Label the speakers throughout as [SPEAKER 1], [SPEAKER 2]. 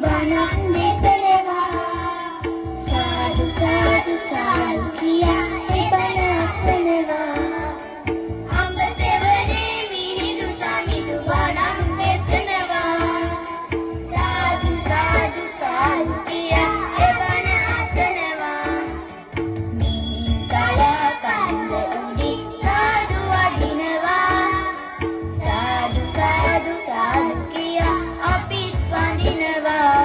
[SPEAKER 1] බණක් දෙසනවා. සාදු සාදු සාදු කියා ඒ බණ අසනවා. අඹ සෙවනේ මිහිඳු සමිඳු බණක් දෙසනවා. සාදු සාදු සාදු කියා ඒ බණ අසනවා. මිහින්තල කන්ද උඩින් සාදු වඩිනවා. සාදු සාදු සාදු කියා අපිත් වඳිනවා.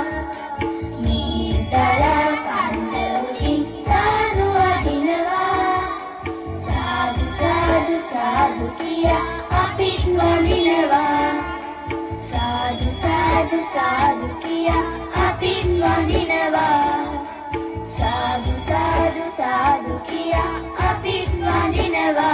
[SPEAKER 1] මිහින්තල කන්ද උඩින් සාදු වඩිනවා. සාදු සාදු සාදු කියා අපිත් වඳිනවා. සාදු සාදු සාදු කියා අපිත් වඳිනවා. සාදු සාදු සාදු කියා අපිත් වඳිනවා.